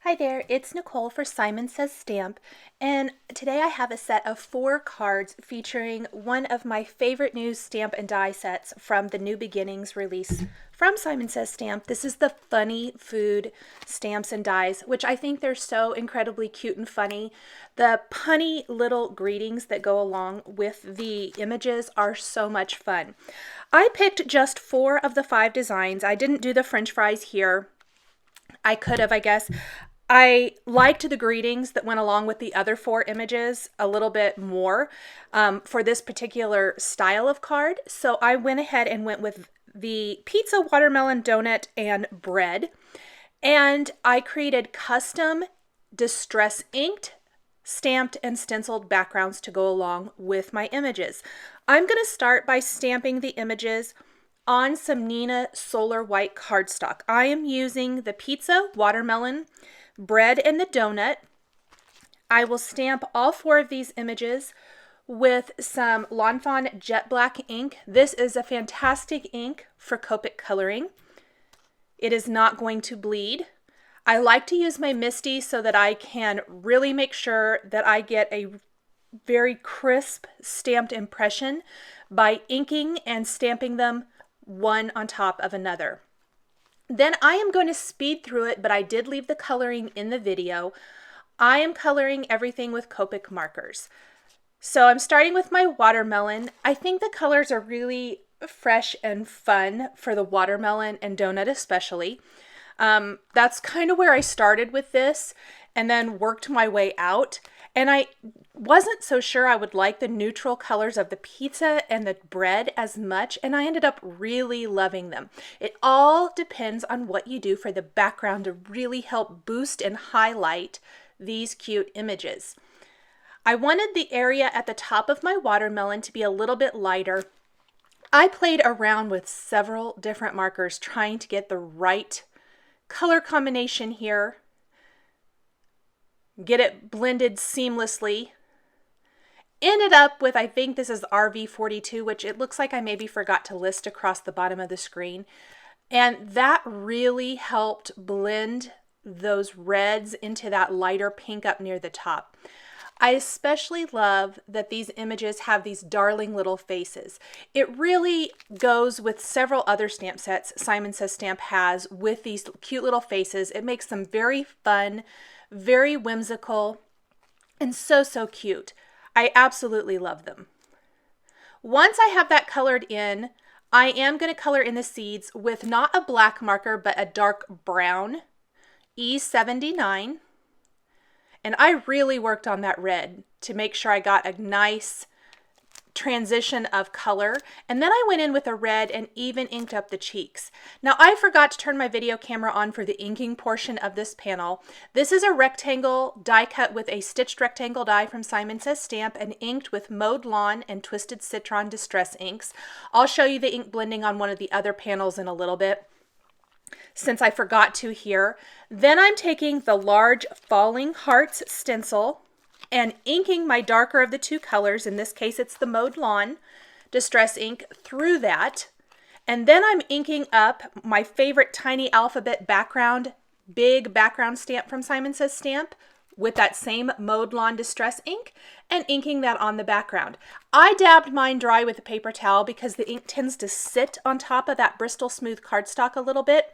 Hi there, it's Nicole for Simon Says Stamp, and today I have a set of 4 cards featuring one of my favorite new stamp and die sets from the New Beginnings release from Simon Says Stamp. This is the Funny Food stamps and dies, which I think they're so incredibly cute and funny. The punny little greetings that go along with the images are so much fun. I picked just 4 of the 5 designs. I didn't do the French fries here. I could have, I guess. I liked the greetings that went along with the other 4 images a little bit more for this particular style of card. So I went ahead and went with the pizza, watermelon, donut, and bread. And I created custom distress inked, stamped, and stenciled backgrounds to go along with my images. I'm going to start by stamping the images on some Neenah Solar White cardstock. I am using the pizza, watermelon, bread, and the donut. I will stamp all 4 of these images with some Lawn Fawn Jet Black ink. This is a fantastic ink for Copic coloring. It is not going to bleed. I like to use my Misty so that I can really make sure that I get a very crisp stamped impression by inking and stamping them one on top of another. Then I am going to speed through it, but I did leave the coloring in the video. I am coloring everything with Copic markers. So I'm starting with my watermelon. I think the colors are really fresh and fun for the watermelon and donut especially. That's kind of where I started with this and then worked my way out. And I wasn't so sure I would like the neutral colors of the pizza and the bread as much, and I ended up really loving them. It all depends on what you do for the background to really help boost and highlight these cute images. I wanted the area at the top of my watermelon to be a little bit lighter. I played around with several different markers trying to get the right color combination here. Get it blended seamlessly. Ended up with, I think this is RV42, which it looks like I maybe forgot to list across the bottom of the screen. And that really helped blend those reds into that lighter pink up near the top. I especially love that these images have these darling little faces. It really goes with several other stamp sets Simon Says Stamp has with these cute little faces. It makes them very fun, very whimsical, and so cute. I absolutely love them. Once I have that colored in, I am going to color in the seeds with not a black marker, but a dark brown, E79. And I really worked on that red to make sure I got a nice transition of color. And then I went in with a red and even inked up the cheeks. Now I forgot to turn my video camera on for the inking portion of this panel. This is a rectangle die cut with a stitched rectangle die from Simon Says Stamp and inked with Mowed Lawn and Twisted Citron Distress inks. I'll show you the ink blending on one of the other panels in a little bit, since I forgot to here. Then I'm taking the large Falling Hearts stencil and inking my darker of the 2 colors, in this case it's the Mowed Lawn Distress ink, through that. And then I'm inking up my favorite tiny alphabet background, big background stamp from Simon Says Stamp with that same Mowed Lawn Distress ink and inking that on the background. I dabbed mine dry with a paper towel because the ink tends to sit on top of that Bristol Smooth cardstock a little bit.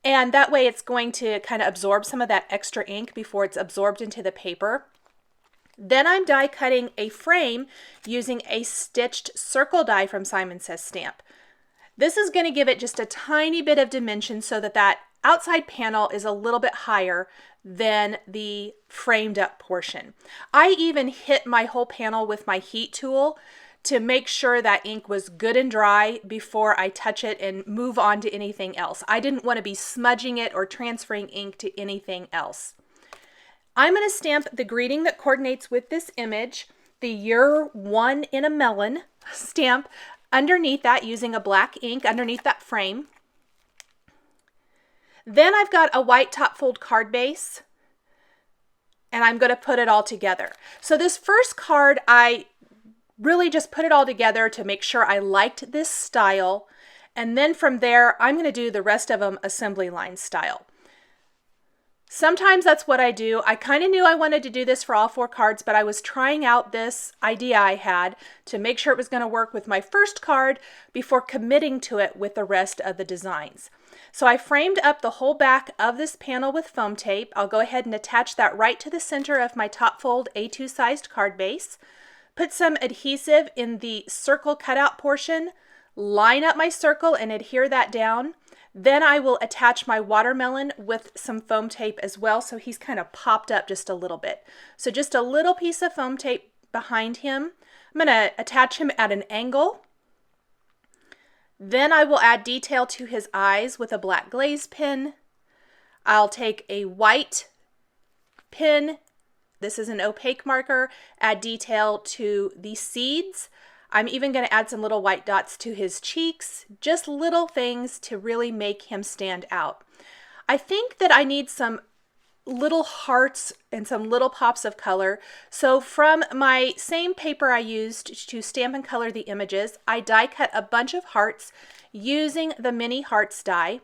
And that way it's going to kind of absorb some of that extra ink before it's absorbed into the paper. Then I'm die cutting a frame using a stitched circle die from Simon Says Stamp. This is going to give it just a tiny bit of dimension so that that outside panel is a little bit higher than the framed up portion. I even hit my whole panel with my heat tool to make sure that ink was good and dry before I touch it and move on to anything else. I didn't want to be smudging it or transferring ink to anything else. I'm going to stamp the greeting that coordinates with this image, the You're One in a Melon stamp, underneath that using a black ink underneath that frame. Then I've got a white top fold card base, and I'm going to put it all together. So this first card, I really just put it all together to make sure I liked this style. And then from there, I'm going to do the rest of them assembly line style. Sometimes that's what I do. I kind of knew I wanted to do this for all 4 cards, but I was trying out this idea I had to make sure it was going to work with my first card before committing to it with the rest of the designs. So I framed up the whole back of this panel with foam tape. I'll go ahead and attach that right to the center of my top fold A2 sized card base. Put some adhesive in the circle cutout portion, line up my circle and adhere that down. Then I will attach my watermelon with some foam tape as well, so he's kind of popped up just a little bit. So just a little piece of foam tape behind him. I'm going to attach him at an angle. Then I will add detail to his eyes with a black glaze pen. I'll take a white pen, this is an opaque marker, add detail to the seeds. I'm even going to add some little white dots to his cheeks, just little things to really make him stand out. I think that I need some little hearts and some little pops of color. So from my same paper I used to stamp and color the images, I die cut a bunch of hearts using the mini hearts die.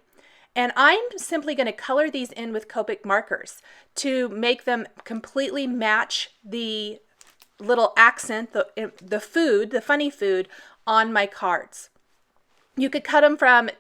And I'm simply going to color these in with Copic markers to make them completely match the little accent, the food, the funny food on my cards. You could cut them from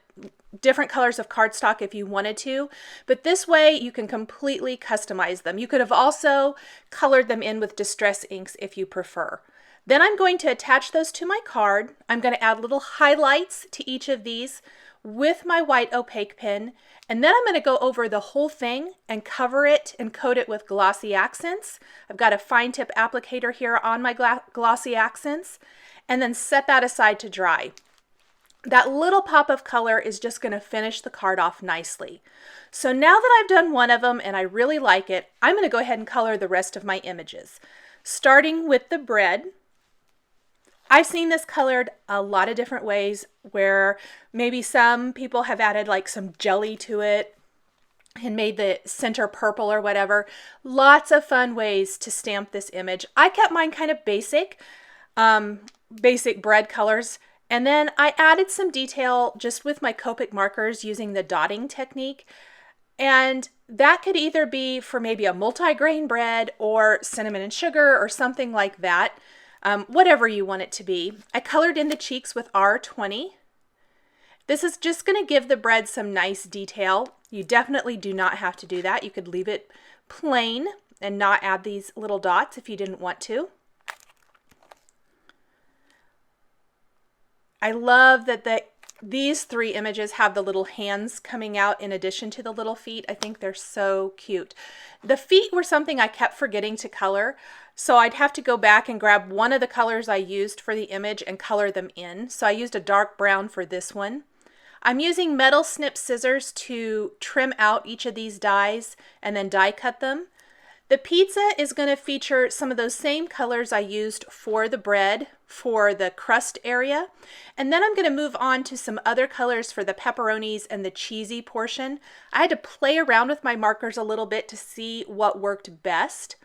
different colors of cardstock if you wanted to, but this way you can completely customize them. You could have also colored them in with distress inks if you prefer. Then I'm going to attach those to my card. I'm going to add little highlights to each of these with my white opaque pen, and then I'm going to go over the whole thing and cover it and coat it with glossy accents. I've got a fine tip applicator here on my glossy accents, and then set that aside to dry. That little pop of color is just going to finish the card off nicely. So now that I've done one of them and I really like it, I'm going to go ahead and color the rest of my images. Starting with the bread. I've seen this colored a lot of different ways, where maybe some people have added like some jelly to it and made the center purple or whatever. Lots of fun ways to stamp this image. I kept mine kind of basic bread colors. And then I added some detail just with my Copic markers using the dotting technique. And that could either be for maybe a multi-grain bread or cinnamon and sugar or something like that. Whatever you want it to be. I colored in the cheeks with R20. This is just going to give the bread some nice detail. You definitely do not have to do that. You could leave it plain and not add these little dots if you didn't want to. I love that these 3 images have the little hands coming out in addition to the little feet. I think they're so cute. The feet were something I kept forgetting to color, so I'd have to go back and grab one of the colors I used for the image and color them in. So I used a dark brown for this one. I'm using metal snip scissors to trim out each of these dies and then die cut them. The pizza is going to feature some of those same colors I used for the bread, for the crust area. And then I'm going to move on to some other colors for the pepperonis and the cheesy portion. I had to play around with my markers a little bit to see what worked best.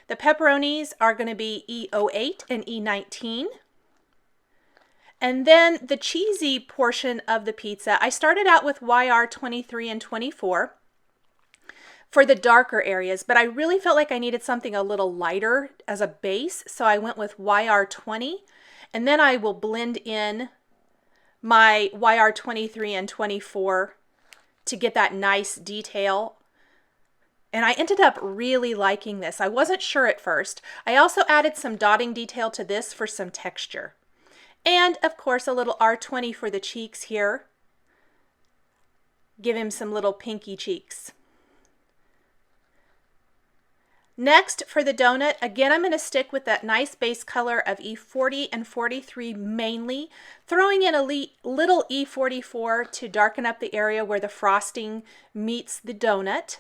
The pepperonis are going to be E08 and E19. And then the cheesy portion of the pizza, I started out with YR23 and 24. For the darker areas, but I really felt like I needed something a little lighter as a base, so I went with YR20, and then I will blend in my YR23 and 24 to get that nice detail. And I ended up really liking this. I wasn't sure at first. I also added some dotting detail to this for some texture. And of course a little R20 for the cheeks here. Give him some little pinky cheeks. Next, for the donut, again, I'm going to stick with that nice base color of E40 and 43 mainly, throwing in a little E44 to darken up the area where the frosting meets the donut.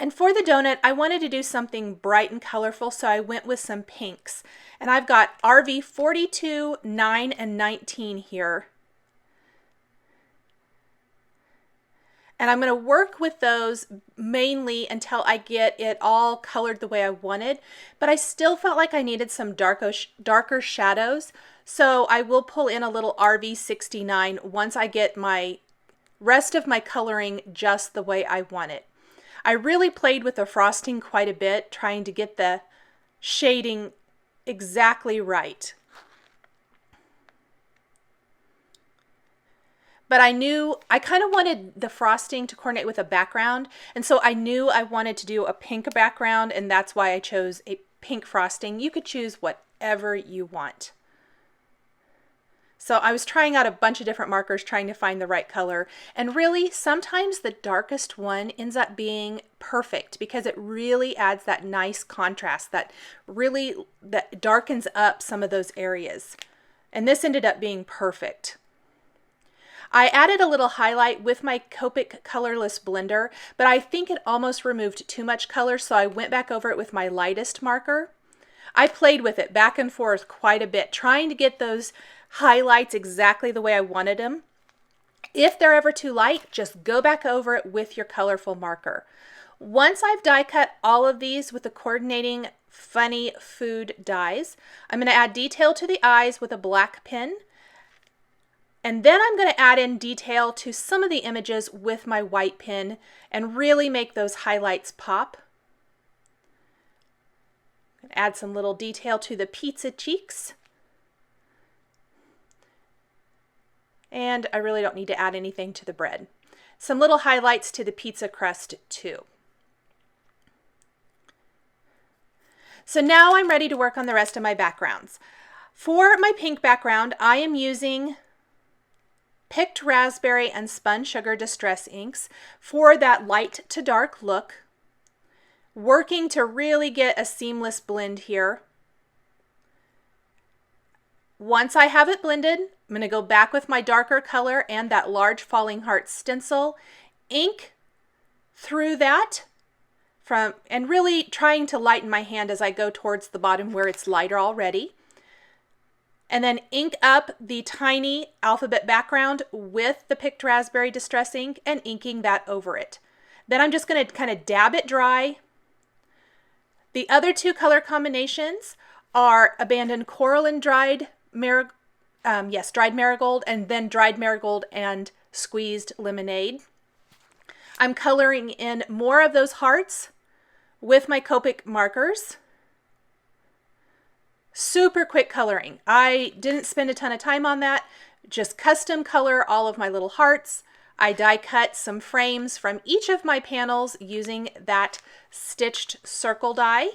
And for the donut, I wanted to do something bright and colorful, so I went with some pinks. And I've got RV 42, 9, and 19 here. And I'm going to work with those mainly until I get it all colored the way I wanted. But I still felt like I needed some darker shadows. So I will pull in a little RV 69 once I get my rest of my coloring just the way I want it. I really played with the frosting quite a bit, trying to get the shading exactly right. But I knew I kind of wanted the frosting to coordinate with a background, and so I knew I wanted to do a pink background, and that's why I chose a pink frosting. You could choose whatever you want. So I was trying out a bunch of different markers, trying to find the right color, and really sometimes the darkest one ends up being perfect because it really adds that nice contrast that darkens up some of those areas. And this ended up being perfect. I added a little highlight with my Copic colorless blender, but I think it almost removed too much color, so I went back over it with my lightest marker. I played with it back and forth quite a bit, trying to get those highlights exactly the way I wanted them. If they're ever too light, just go back over it with your colorful marker. Once I've die cut all of these with the coordinating funny food dies, I'm going to add detail to the eyes with a black pen. And then I'm going to add in detail to some of the images with my white pen and really make those highlights pop. Add some little detail to the pizza cheeks. And I really don't need to add anything to the bread. Some little highlights to the pizza crust too. So now I'm ready to work on the rest of my backgrounds. For my pink background, I am using Picked Raspberry and Spun Sugar Distress inks for that light to dark look, working to really get a seamless blend here. Once I have it blended, I'm going to go back with my darker color and that large falling heart stencil, ink through that, and really trying to lighten my hand as I go towards the bottom where it's lighter already. And then ink up the tiny alphabet background with the Picked Raspberry Distress ink and inking that over it. Then I'm just going to kind of dab it dry. The other two color combinations are Abandoned Coral and dried marigold, and then dried marigold and squeezed lemonade. I'm coloring in more of those hearts with my Copic markers. Super quick coloring. I didn't spend a ton of time on that. Just custom color all of my little hearts. I die cut some frames from each of my panels using that stitched circle die.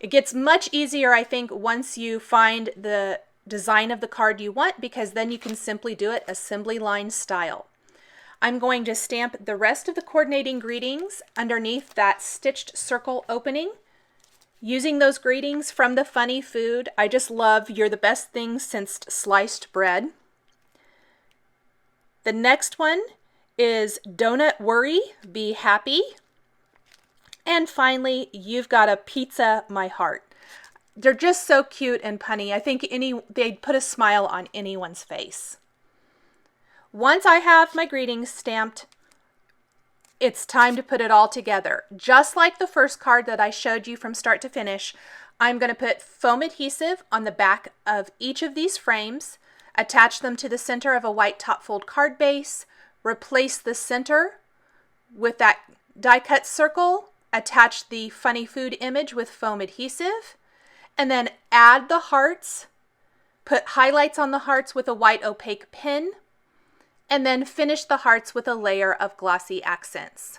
It gets much easier, I think, once you find the design of the card you want, because then you can simply do it assembly line style. I'm going to stamp the rest of the coordinating greetings underneath that stitched circle opening. Using those greetings from the funny food, I just love "You're the best thing since sliced bread." The next one is "Donut worry, be happy." And finally, "You've got a pizza, my heart." They're just so cute and punny. I think they'd put a smile on anyone's face. Once I have my greetings stamped, it's time to put it all together. Just like the first card that I showed you from start to finish, I'm going to put foam adhesive on the back of each of these frames, attach them to the center of a white top fold card base, replace the center with that die cut circle, attach the funny food image with foam adhesive, and then add the hearts, put highlights on the hearts with a white opaque pen, and then finish the hearts with a layer of glossy accents.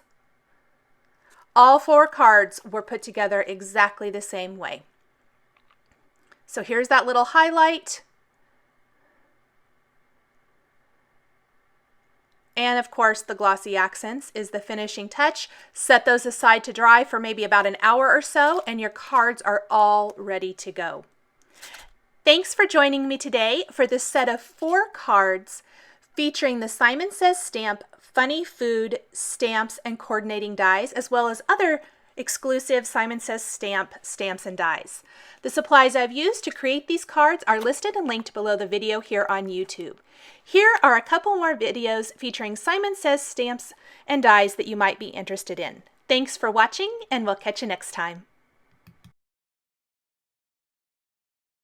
All 4 cards were put together exactly the same way. So here's that little highlight. And of course, the glossy accents is the finishing touch. Set those aside to dry for maybe about an hour or so, and your cards are all ready to go. Thanks for joining me today for this set of 4 cards featuring the Simon Says Stamp funny food stamps and coordinating dies, as well as other exclusive Simon Says Stamp stamps and dies. The supplies I've used to create these cards are listed and linked below the video here on YouTube. Here are a couple more videos featuring Simon Says stamps and dies that you might be interested in. Thanks for watching, and we'll catch you next time.